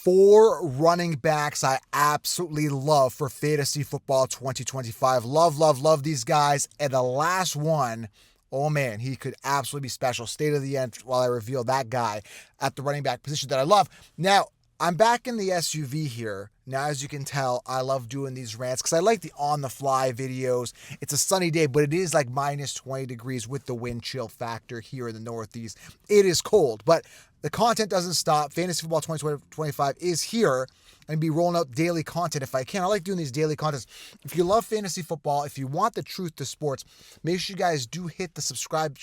4 running backs I absolutely love for Fantasy Football 2025. Love these guys. And the last one, oh man, he could absolutely be special. State of the end while I reveal that guy at the running back position that I love. Now, I'm back in the SUV here. Now, as you can tell, I love doing these rants because I like the on-the-fly videos. It's a sunny day, but it is like minus 20 degrees with the wind chill factor here in the Northeast. It is cold, but the content doesn't stop. Fantasy Football 2025 is here. And be rolling out daily content if I can. I like doing these daily contents. If you love fantasy football, if you want the truth to sports, make sure you guys do hit the subscribe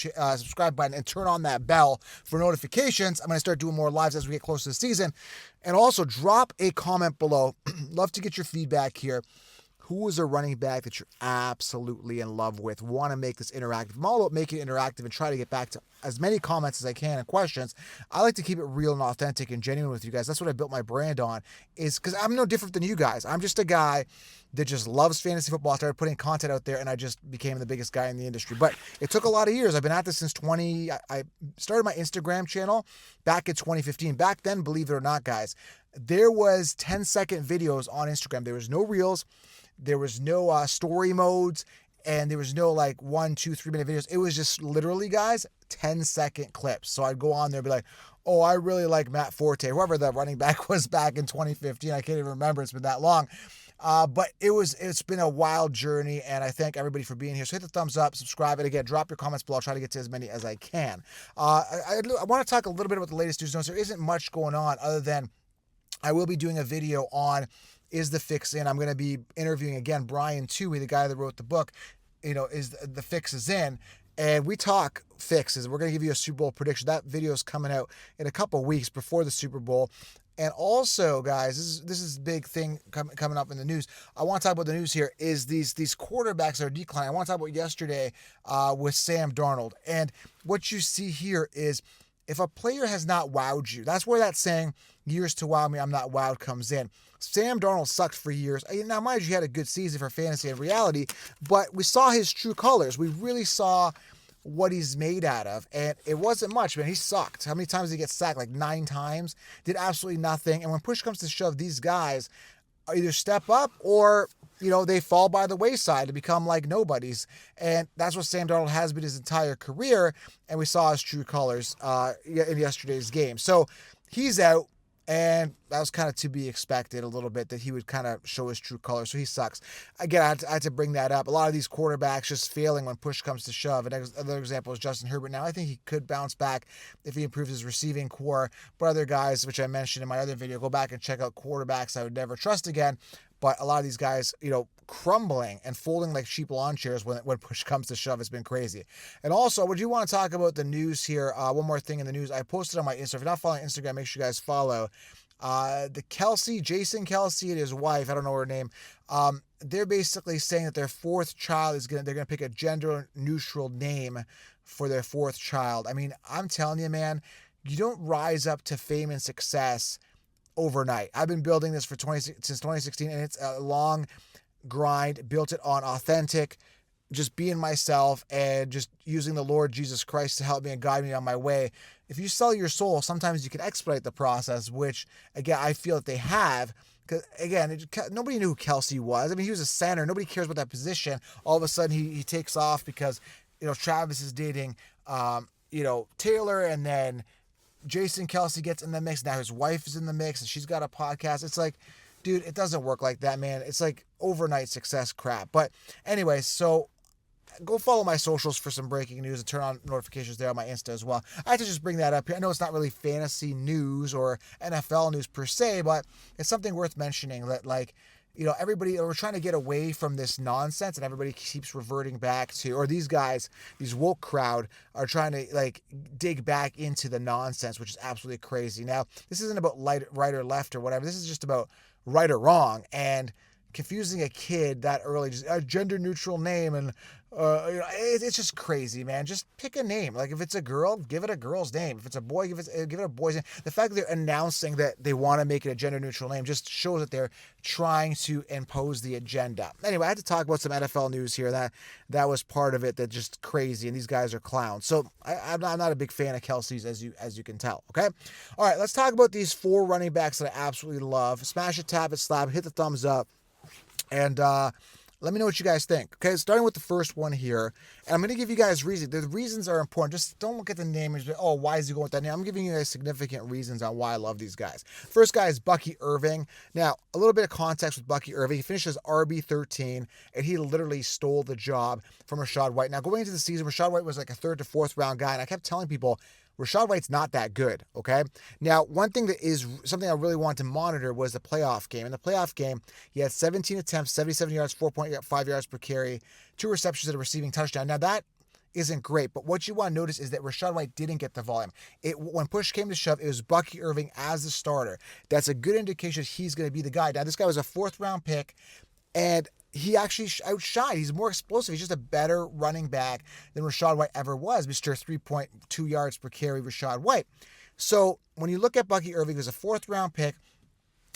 button and turn on that bell for notifications. I'm going to start doing more lives as we get closer to the season. And also drop a comment below. Love to get your feedback here. Who is a running back that you're absolutely in love with? Want to make this interactive? I'm all about making it interactive and try to get back to as many comments as I can and questions. I like to keep it real and authentic and genuine with you guys. That's what I built my brand on, is because I'm no different than you guys. I'm just a guy that just loves fantasy football. I started putting content out there and I just became the biggest guy in the industry. But it took a lot of years. I've been at this since I started my Instagram channel back in 2015. Back then, believe it or not, guys, there was 10-second videos on Instagram. There was no reels. There was no story modes, and there was no like 1, 2, 3 minute videos. It was just literally, guys, 10-second clips. So I'd go on there and be like, oh, I really like Matt Forte, whoever the running back was back in 2015. I can't even remember. It's been that long. But it's been a wild journey, and I thank everybody for being here. So hit the thumbs up, subscribe, and again, drop your comments below. I'll try to get to as many as I can. I want to talk a little bit about the latest news notes. There isn't much going on other than I will be doing a video on Is the Fix In? I'm going to be interviewing again Brian Toohey, the guy that wrote the book. Is the fix is in? And we talk fixes. We're going to give you a Super Bowl prediction. That video is coming out in a couple weeks before the Super Bowl. And also, guys, this is a big thing coming up in the news. I want to talk about the news here is these quarterbacks that are declining. I want to talk about yesterday with Sam Darnold. And what you see here is if a player has not wowed you, that's where that saying, years to wow me, I'm not wowed, comes in. Sam Darnold sucked for years. Now, mind you, he had a good season for fantasy and reality, but we saw his true colors. We really saw what he's made out of, and it wasn't much, man. He sucked. How many times did he get sacked? Like 9 times. Did absolutely nothing. And when push comes to shove, these guys either step up or they fall by the wayside to become like nobodies. And that's what Sam Darnold has been his entire career. And we saw his true colors in yesterday's game. So he's out. And that was kind of to be expected a little bit, that he would kind of show his true colors. So he sucks. Again, I had to bring that up. A lot of these quarterbacks just failing when push comes to shove. Another example is Justin Herbert. Now, I think he could bounce back if he improves his receiving core. But other guys, which I mentioned in my other video, go back and check out quarterbacks I would never trust again. But a lot of these guys, crumbling and folding like cheap lawn chairs when push comes to shove has been crazy. And also, would you want to talk about the news here? One more thing in the news. I posted on my Instagram. If you're not following Instagram, make sure you guys follow. Jason Kelce and his wife, I don't know her name, they're basically saying that their 4th child they're gonna pick a gender neutral name for their 4th child. I mean, I'm telling you, man, you don't rise up to fame and success overnight. I've been building this since 2016, and it's a long grind. Built it on authentic, just being myself and just using the Lord Jesus Christ to help me and guide me on my way. If you sell your soul, sometimes you can expedite the process, which, again, I feel that they have. Because, again, nobody knew who Kelce was. I mean, he was a center. Nobody cares about that position. All of a sudden, he takes off because, Travis is dating, Taylor, and then Jason Kelce gets in the mix. Now his wife is in the mix, and she's got a podcast. It's like, dude, it doesn't work like that, man. It's like overnight success crap. But anyway, so go follow my socials for some breaking news and turn on notifications there on my Insta as well. I had to just bring that up here. I know it's not really fantasy news or NFL news per se, but it's something worth mentioning that, everybody, we're trying to get away from this nonsense, and everybody keeps reverting back to, or these guys, these woke crowd are trying to dig back into the nonsense, which is absolutely crazy. Now, this isn't about right or left or whatever. This is just about right or wrong. And confusing a kid that early, just a gender neutral name, and it's just crazy, man. Just pick a name. Like if it's a girl, give it a girl's name. If it's a boy, give it a boy's name. The fact that they're announcing that they want to make it a gender neutral name just shows that they're trying to impose the agenda. Anyway, I had to talk about some NFL news here. That was part of it. That's just crazy, and these guys are clowns. So I'm not a big fan of Kelsey's, as you can tell. Okay, all right. Let's talk about these 4 running backs that I absolutely love. Smash it, tap it, slap, hit the thumbs up. And let me know what you guys think. Okay, starting with the first one here. And I'm going to give you guys reasons. The reasons are important. Just don't look at the name and just, oh, why is he going with that name? I'm giving you guys significant reasons on why I love these guys. First guy is Bucky Irving. Now, a little bit of context with Bucky Irving. He finished as RB13, and he literally stole the job from Rachaad White. Now, going into the season, Rachaad White was like a 3rd to 4th round guy, and I kept telling people, Rachaad White's not that good, okay? Now, one thing that is something I really wanted to monitor was the playoff game. In the playoff game, he had 17 attempts, 77 yards, 4.5 yards per carry, 2 receptions and a receiving touchdown. Now, that isn't great, but what you want to notice is that Rachaad White didn't get the volume. When push came to shove, it was Bucky Irving as the starter. That's a good indication he's going to be the guy. Now, this guy was a 4th-round pick, and he actually outshined. He's more explosive. He's just a better running back than Rachaad White ever was. Mr. 3.2 yards per carry, Rachaad White. So when you look at Bucky Irving, he was a 4th-round pick,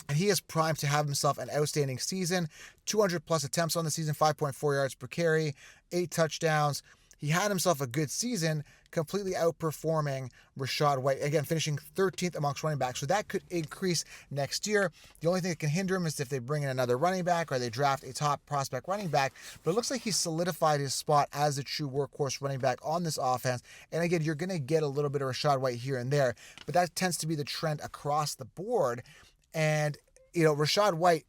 and he is primed to have himself an outstanding season. 200-plus attempts on the season, 5.4 yards per carry, 8 touchdowns. He had himself a good season, completely outperforming Rachaad White. Again, finishing 13th amongst running backs. So that could increase next year. The only thing that can hinder him is if they bring in another running back or they draft a top prospect running back. But it looks like he solidified his spot as a true workhorse running back on this offense. And again, you're going to get a little bit of Rachaad White here and there. But that tends to be the trend across the board. And, Rachaad White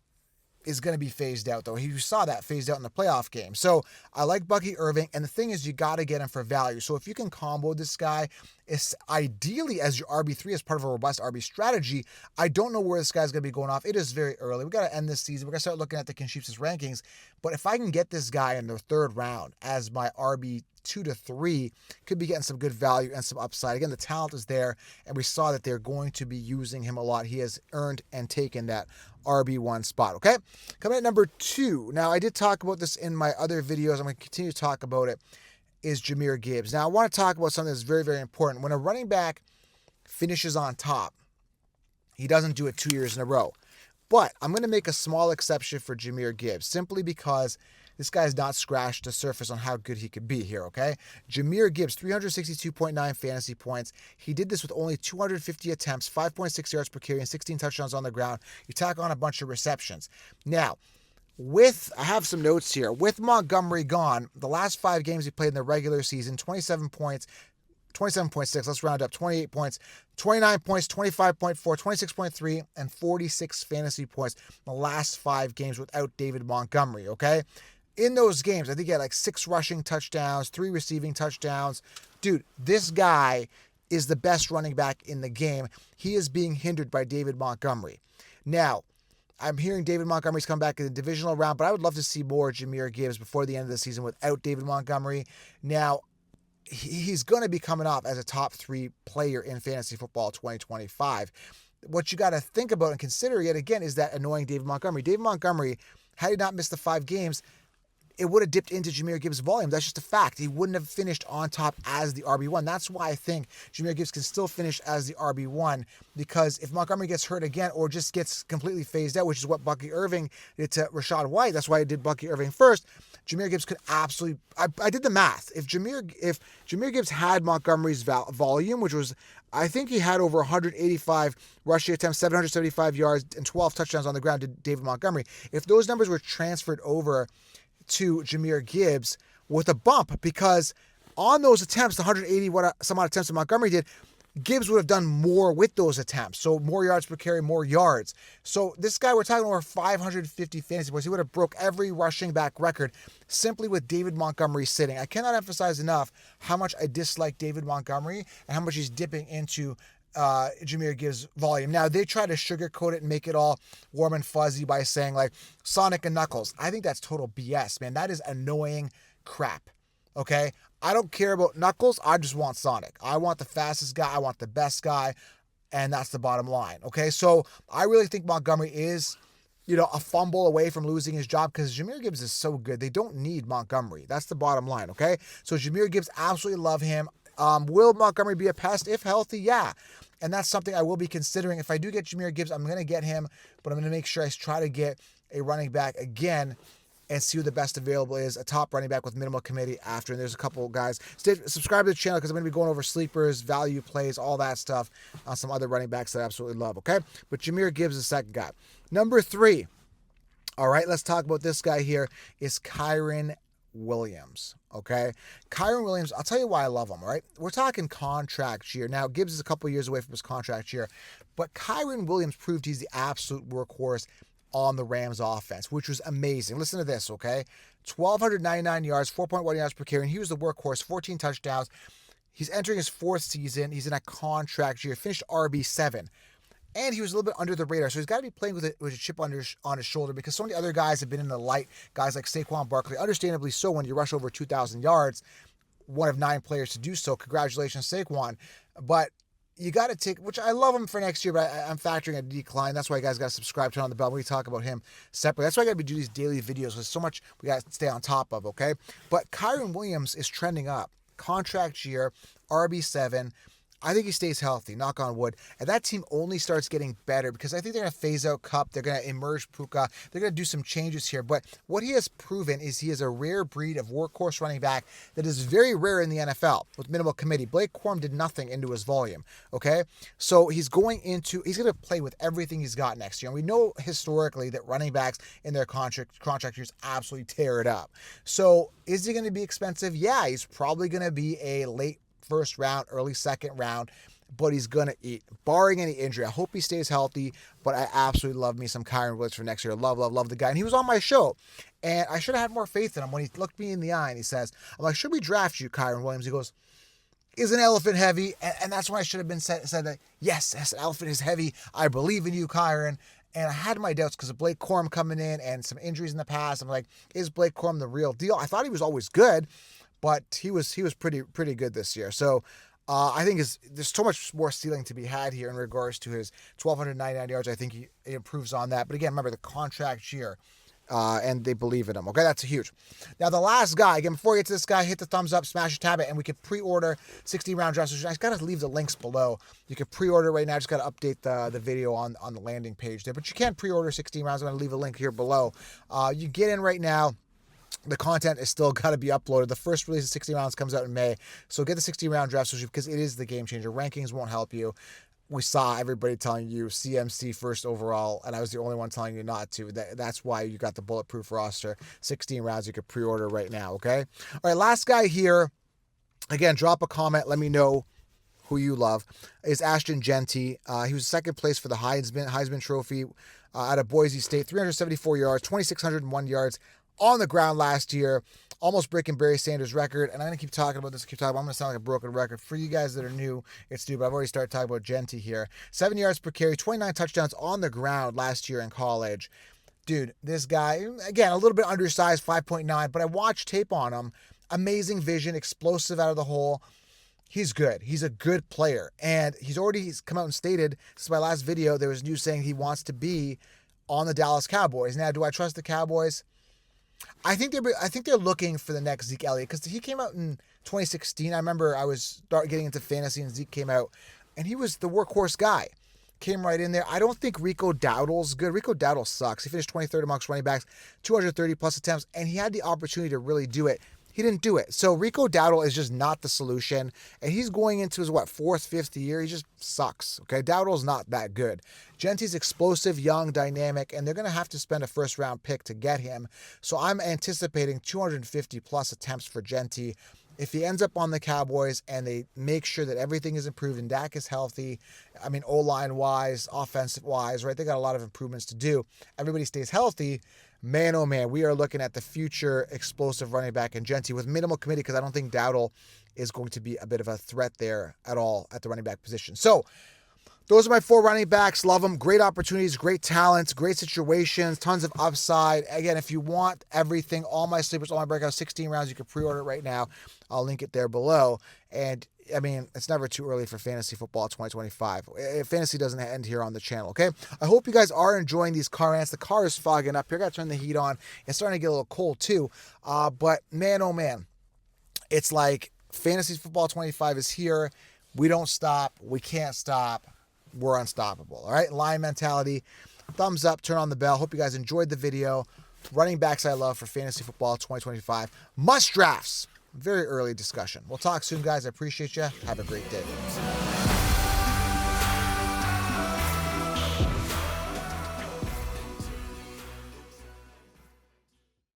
is going to be phased out, though. You saw that phased out in the playoff game. So I like Bucky Irving, and the thing is you got to get him for value. So if you can combo this guy, it's ideally as your RB3 as part of a robust RB strategy. I don't know where this guy's going to be going off. It is very early. We got to end this season. We're going to start looking at the Conchiefs' rankings. But if I can get this guy in the 3rd round as my RB 2 to 3, could be getting some good value and some upside. Again, the talent is there, and we saw that they're going to be using him a lot. He has earned and taken that RB1 spot, okay? Coming at number 2. Now, I did talk about this in my other videos. I'm going to continue to talk about it, is Jahmyr Gibbs. Now, I want to talk about something that's very, very important. When a running back finishes on top, he doesn't do it 2 years in a row. But I'm going to make a small exception for Jahmyr Gibbs, simply because this guy's not scratched the surface on how good he could be here, okay? Jahmyr Gibbs, 362.9 fantasy points. He did this with only 250 attempts, 5.6 yards per carry, and 16 touchdowns on the ground. You tack on a bunch of receptions. Now, I have some notes here. With Montgomery gone, the last 5 games he played in the regular season, 27 points, 27.6, let's round up, 28 points, 29 points, 25.4, 26.3, and 46 fantasy points in the last 5 games without David Montgomery, okay? In those games, I think he had like 6 rushing touchdowns, 3 receiving touchdowns. Dude, this guy is the best running back in the game. He is being hindered by David Montgomery. Now, I'm hearing David Montgomery's come back in the divisional round, but I would love to see more Jahmyr Gibbs before the end of the season without David Montgomery. Now, he's going to be coming off as a top 3 player in fantasy football 2025. What you got to think about and consider yet again is that annoying David Montgomery. David Montgomery, had he not missed the 5 games, it would have dipped into Jahmyr Gibbs' volume. That's just a fact. He wouldn't have finished on top as the RB1. That's why I think Jahmyr Gibbs can still finish as the RB1, because if Montgomery gets hurt again or just gets completely phased out, which is what Bucky Irving did to Rachaad White, that's why I did Bucky Irving first, Jahmyr Gibbs could absolutely... I did the math. If Jahmyr Gibbs had Montgomery's volume, which was... I think he had over 185 rushing attempts, 775 yards, and 12 touchdowns on the ground to David Montgomery. If those numbers were transferred over to Jahmyr Gibbs with a bump, because on those attempts, the 180 some odd attempts that Montgomery did, Gibbs would have done more with those attempts. So more yards per carry, more yards. So this guy, we're talking over 550 fantasy points. He would have broke every rushing back record simply with David Montgomery sitting. I cannot emphasize enough how much I dislike David Montgomery and how much he's dipping into Jahmyr Gibbs' volume. Now, they try to sugarcoat it and make it all warm and fuzzy by saying, like, Sonic and Knuckles. I think that's total BS, man. That is annoying crap, okay? I don't care about Knuckles. I just want Sonic. I want the fastest guy. I want the best guy, and that's the bottom line, okay? So I really think Montgomery is, a fumble away from losing his job because Jahmyr Gibbs is so good. They don't need Montgomery. That's the bottom line, okay? So Jahmyr Gibbs, absolutely love him. Will Montgomery be a pest if healthy? Yeah. And that's something I will be considering. If I do get Jahmyr Gibbs, I'm going to get him, but I'm going to make sure I try to get a running back again and see who the best available is, a top running back with minimal committee after. And there's a couple guys. Subscribe to the channel because I'm going to be going over sleepers, value plays, all that stuff on some other running backs that I absolutely love, okay? But Jahmyr Gibbs is the second guy. Number 3, all right, let's talk about this guy here, is Kyren Williams, okay? Kyren Williams, I'll tell you why I love him, all right? We're talking contract year. Now, Gibbs is a couple years away from his contract year, but Kyren Williams proved he's the absolute workhorse on the Rams offense, which was amazing. Listen to this, okay? 1,299 yards, 4.1 yards per carry, and he was the workhorse, 14 touchdowns. He's entering his 4th season. He's in a contract year, finished RB7. And he was a little bit under the radar, so he's got to be playing with a chip on his shoulder because so many other guys have been in the light, guys like Saquon Barkley, understandably so when you rush over 2,000 yards, one of 9 players to do so. Congratulations, Saquon. But you got to take, which I love him for next year, but I'm factoring a decline. That's why you guys got to subscribe, turn on the bell. We talk about him separately. That's why I got to be doing these daily videos. There's so much we got to stay on top of, okay? But Kyren Williams is trending up. Contract year, RB7. I think he stays healthy, knock on wood. And that team only starts getting better because I think they're going to phase out Kupp. They're going to emerge Puka. They're going to do some changes here. But what he has proven is he is a rare breed of workhorse running back that is very rare in the NFL with minimal committee. Blake Corum did nothing into his volume, okay? So he's going to play with everything he's got next year. And we know historically that running backs in their contract years absolutely tear it up. So is he going to be expensive? Yeah, he's probably going to be a late first round, early second round, but he's going to eat, barring any injury. I hope he stays healthy, but I absolutely love me some Kyren Williams for next year. Love the guy. And he was on my show, and I should have had more faith in him when he looked me in the eye and he says, I'm like, should we draft you, Kyren Williams? He goes, is an elephant heavy? And that's when I should have been said that, yes, an elephant is heavy. I believe in you, Kyren. And I had my doubts because of Blake Corum coming in and some injuries in the past. I'm like, is Blake Corum the real deal? I thought he was always good, but he was pretty good this year. So I think there's so much more ceiling to be had here in regards to his 1,299 yards. I think he improves on that. But again, remember the contract year, and they believe in him. Okay, that's huge. Now the last guy, again, before we get to this guy, hit the thumbs up, smash a tab, and we can pre-order 16-round drafts. I got to leave the links below. You can pre-order right now. I just got to update the video on the landing page there. But you can pre-order 16 rounds. I'm going to leave a link here below. You get in right now. The content is still got to be uploaded. The first release of 60 rounds comes out in May. So get the 60-round draft because it is the game changer. Rankings won't help you. We saw everybody telling you CMC first overall, and I was the only one telling you not to. That's why you got the bulletproof roster. 16 rounds you could pre-order right now, okay? All right, last guy here. Again, drop a comment. Let me know who you love, is Ashton Jeanty. He was second place for the Heisman Trophy out of Boise State. 374 yards, 2,601 yards on the ground last year, almost breaking Barry Sanders' record. And I'm going to keep talking about this, I'm going to sound like a broken record. For you guys that are new, it's new, but I've already started talking about Jeanty here. 7 yards per carry, 29 touchdowns on the ground last year in college. Dude, this guy, again, a little bit undersized, 5.9, but I watched tape on him. Amazing vision, explosive out of the hole. He's good. He's a good player. And he's come out and stated, this is my last video, there was news saying he wants to be on the Dallas Cowboys. Now, do I trust the Cowboys? I think they're looking for the next Zeke Elliott because he came out in 2016. I remember I was getting into fantasy and Zeke came out, and he was the workhorse guy. Came right in there. I don't think Rico Dowdle's good. Rico Dowdle sucks. He finished 23rd amongst running backs, 230 plus attempts, and he had the opportunity to really do it. He didn't do it. So Rico Dowdle is just not the solution. And he's going into his, 4th, 5th year. He just sucks. Okay, Dowdle's not that good. Jeanty's explosive, young, dynamic, and they're going to have to spend a first-round pick to get him. So I'm anticipating 250-plus attempts for Jeanty. If he ends up on the Cowboys and they make sure that everything is improved and Dak is healthy, I mean, O-line-wise, offensive-wise, right? They got a lot of improvements to do. Everybody stays healthy. Man, oh man, we are looking at the future explosive running back in Jeanty with minimal committee because I don't think Dowdle is going to be a bit of a threat there at all at the running back position. So those are my 4 running backs. Love them. Great opportunities, great talents, great situations, tons of upside. Again, if you want everything, all my sleepers, all my breakouts, 16 rounds, you can pre-order it right now. I'll link it there below. And I mean, it's never too early for fantasy football 2025. Fantasy doesn't end here on the channel, okay? I hope you guys are enjoying these car rants. The car is fogging up here. I got to turn the heat on. It's starting to get a little cold too. But man, oh man, it's like fantasy football 25 is here. We don't stop. We can't stop. We're unstoppable, all right? Lion mentality. Thumbs up. Turn on the bell. Hope you guys enjoyed the video. Running backs I love for fantasy football 2025. Must drafts. Very early discussion. We'll talk soon, guys. I appreciate you. Have a great day.